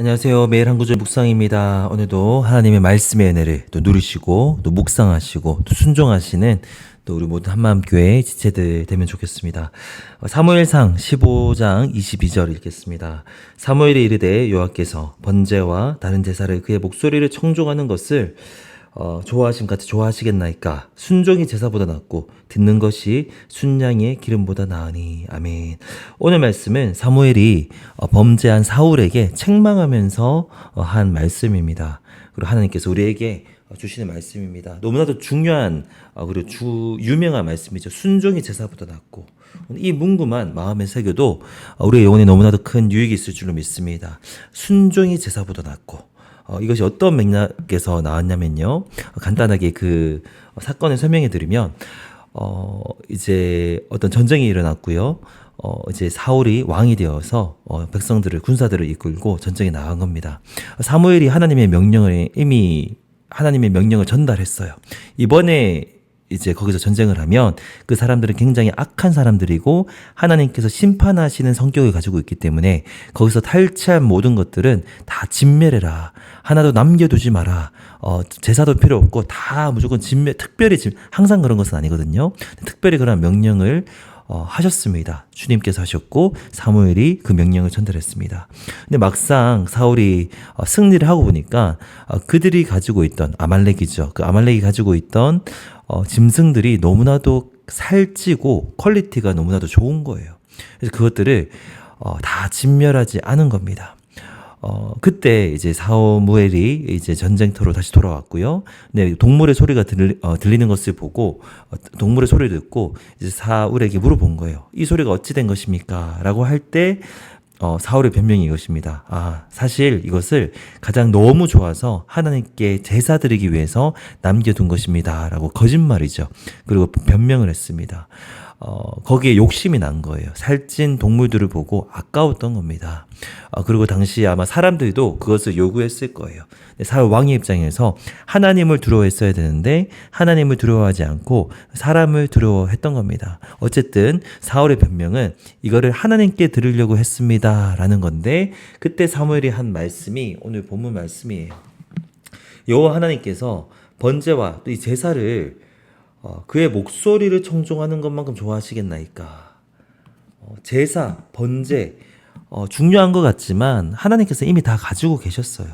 안녕하세요. 매일 한 구절 묵상입니다. 오늘도 하나님의 말씀의 은혜를 또 누리시고 또 묵상하시고 또 순종하시는 또 우리 모든 한마음교회 지체들 되면 좋겠습니다. 사무엘상 15장 22절 읽겠습니다. 사무엘이 이르되 여호와께서 번제와 다른 제사를 그의 목소리를 청종하는 것을 좋아하심 같이 좋아하시겠나이까. 순종이 제사보다 낫고 듣는 것이 순양의 기름보다 나으니. 아멘. 오늘 말씀은 사무엘이 범죄한 사울에게 책망하면서 한 말씀입니다. 그리고 하나님께서 우리에게 주시는 말씀입니다. 너무나도 중요한 그리고 유명한 말씀이죠. 순종이 제사보다 낫고. 이 문구만 마음에 새겨도 우리의 영혼에 너무나도 큰 유익이 있을 줄로 믿습니다. 순종이 제사보다 낫고. 이것이 어떤 맥락에서 나왔냐면요. 간단하게 그 사건을 설명해 드리면, 이제 어떤 전쟁이 일어났고요. 이제 사울이 왕이 되어서 백성들을, 군사들을 이끌고 전쟁에 나간 겁니다. 사무엘이 하나님의 명령을 전달했어요. 이번에 이제 거기서 전쟁을 하면 그 사람들은 굉장히 악한 사람들이고 하나님께서 심판하시는 성격을 가지고 있기 때문에 거기서 탈취한 모든 것들은 다 진멸해라. 하나도 남겨두지 마라. 제사도 필요 없고 다 무조건 특별히 항상 그런 것은 아니거든요. 특별히 그런 명령을 하셨습니다. 주님께서 하셨고 사무엘이 그 명령을 전달했습니다. 근데 막상 사울이 승리를 하고 보니까 그들이 가지고 있던 아말렉이죠. 그 아말렉이 가지고 있던 짐승들이 너무나도 살찌고 퀄리티가 너무나도 좋은 거예요. 그래서 그것들을 다 진멸하지 않은 겁니다. 그때 이제 사무엘이 이제 전쟁터로 다시 돌아왔고요. 네, 동물의 소리가 들리는 것을 보고, 동물의 소리를 듣고 이제 사울에게 물어본 거예요. 이 소리가 어찌 된 것입니까? 라고 할 때, 사울의 변명이 이것입니다. 사실 이것을 가장 너무 좋아서 하나님께 제사 드리기 위해서 남겨둔 것입니다. 라고 거짓말이죠. 그리고 변명을 했습니다. 거기에 욕심이 난 거예요. 살찐 동물들을 보고 아까웠던 겁니다. 그리고 당시 아마 사람들도 그것을 요구했을 거예요. 사울 왕의 입장에서 하나님을 두려워했어야 되는데 하나님을 두려워하지 않고 사람을 두려워했던 겁니다. 어쨌든 사울의 변명은 이거를 하나님께 드리려고 했습니다. 라는 건데 그때 사무엘이 한 말씀이 오늘 본문 말씀이에요. 여호와 하나님께서 번제와 또 이 제사를 그의 목소리를 청종하는 것만큼 좋아하시겠나이까. 제사, 번제 중요한 것 같지만 하나님께서 이미 다 가지고 계셨어요.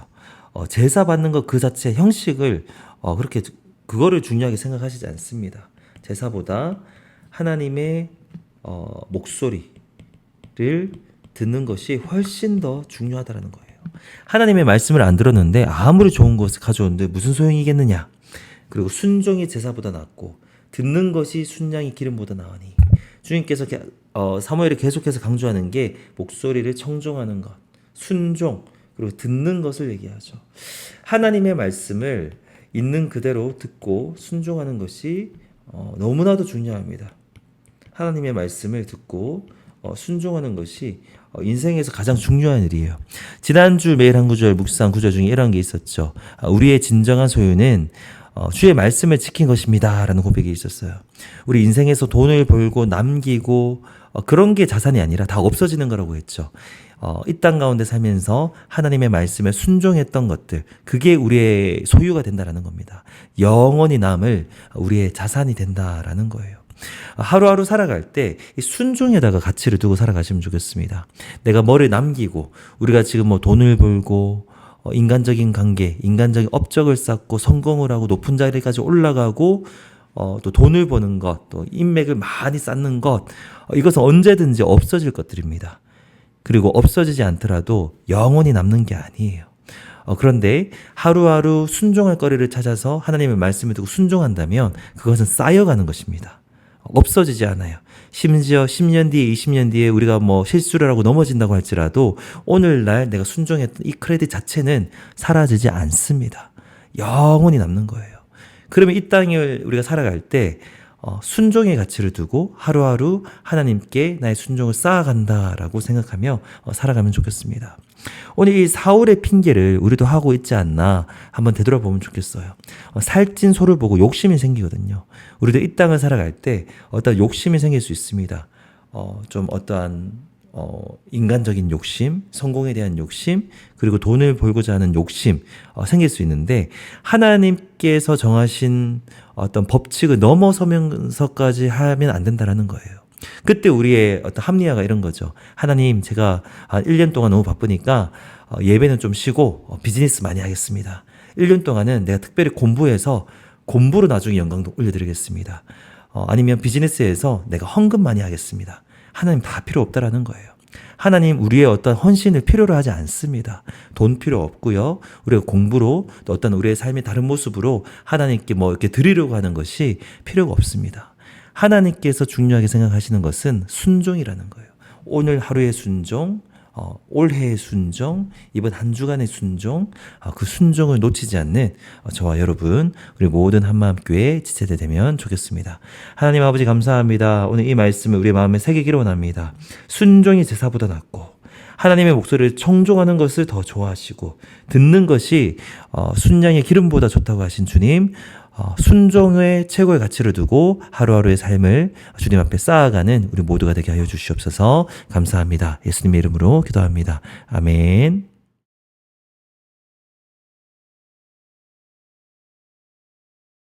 제사 받는 것 그 자체 형식을 그렇게 그거를 중요하게 생각하시지 않습니다. 제사보다 하나님의 목소리를 듣는 것이 훨씬 더 중요하다는 거예요. 하나님의 말씀을 안 들었는데 아무리 좋은 것을 가져오는데 무슨 소용이겠느냐. 그리고 순종이 제사보다 낫고 듣는 것이 순양이 기름보다 나으니. 주님께서 사무엘이 계속해서 강조하는 게 목소리를 청종하는 것, 순종, 그리고 듣는 것을 얘기하죠. 하나님의 말씀을 있는 그대로 듣고 순종하는 것이 너무나도 중요합니다. 하나님의 말씀을 듣고 순종하는 것이 인생에서 가장 중요한 일이에요. 지난주 매일 한 구절 묵상 구절 중에 이런 게 있었죠. 우리의 진정한 소유는 주의 말씀을 지킨 것입니다. 라는 고백이 있었어요. 우리 인생에서 돈을 벌고 남기고 그런 게 자산이 아니라 다 없어지는 거라고 했죠. 이 땅 가운데 살면서 하나님의 말씀에 순종했던 것들, 그게 우리의 소유가 된다라는 겁니다. 영원히 남을 우리의 자산이 된다라는 거예요. 하루하루 살아갈 때 이 순종에다가 가치를 두고 살아가시면 좋겠습니다. 내가 뭐를 남기고 우리가 지금 뭐 돈을 벌고 인간적인 관계, 인간적인 업적을 쌓고 성공을 하고 높은 자리까지 올라가고 또 돈을 버는 것, 또 인맥을 많이 쌓는 것, 이것은 언제든지 없어질 것들입니다. 그리고 없어지지 않더라도 영원히 남는 게 아니에요. 그런데 하루하루 순종할 거리를 찾아서 하나님의 말씀을 듣고 순종한다면 그것은 쌓여가는 것입니다. 없어지지 않아요. 심지어 10년 뒤에 20년 뒤에 우리가 뭐 실수를 하고 넘어진다고 할지라도 오늘날 내가 순종했던 이 크레딧 자체는 사라지지 않습니다. 영원히 남는 거예요. 그러면 이 땅을 우리가 살아갈 때 순종의 가치를 두고 하루하루 하나님께 나의 순종을 쌓아간다라고 생각하며 살아가면 좋겠습니다. 오늘 이 사울의 핑계를 우리도 하고 있지 않나 한번 되돌아보면 좋겠어요. 살찐 소를 보고 욕심이 생기거든요. 우리도 이 땅을 살아갈 때 어떤 욕심이 생길 수 있습니다. 좀 어떠한 인간적인 욕심, 성공에 대한 욕심, 그리고 돈을 벌고자 하는 욕심 생길 수 있는데 하나님께서 정하신 어떤 법칙을 넘어서면서까지 하면 안 된다라는 거예요. 그때 우리의 어떤 합리화가 이런 거죠. 하나님, 제가 1년 동안 너무 바쁘니까 예배는 좀 쉬고 비즈니스 많이 하겠습니다. 1년 동안은 내가 특별히 공부해서 공부로 나중에 영광도 올려드리겠습니다. 아니면 비즈니스에서 내가 헌금 많이 하겠습니다. 하나님 다 필요 없다라는 거예요. 하나님 우리의 어떤 헌신을 필요로 하지 않습니다. 돈 필요 없고요. 우리가 공부로 또 어떤 우리의 삶의 다른 모습으로 하나님께 뭐 이렇게 드리려고 하는 것이 필요가 없습니다. 하나님께서 중요하게 생각하시는 것은 순종이라는 거예요. 오늘 하루의 순종, 올해의 순종, 이번 한 주간의 순종, 그 순종을 놓치지 않는 저와 여러분, 우리 모든 한마음교회 지체들 되면 좋겠습니다. 하나님 아버지 감사합니다. 오늘 이 말씀을 우리의 마음에 새기기를 원합니다. 순종이 제사보다 낫고 하나님의 목소리를 청종하는 것을 더 좋아하시고 듣는 것이 순양의 기름보다 좋다고 하신 주님, 순종의 최고의 가치를 두고 하루하루의 삶을 주님 앞에 쌓아가는 우리 모두가 되게 하여 주시옵소서. 감사합니다. 예수님의 이름으로 기도합니다. 아멘.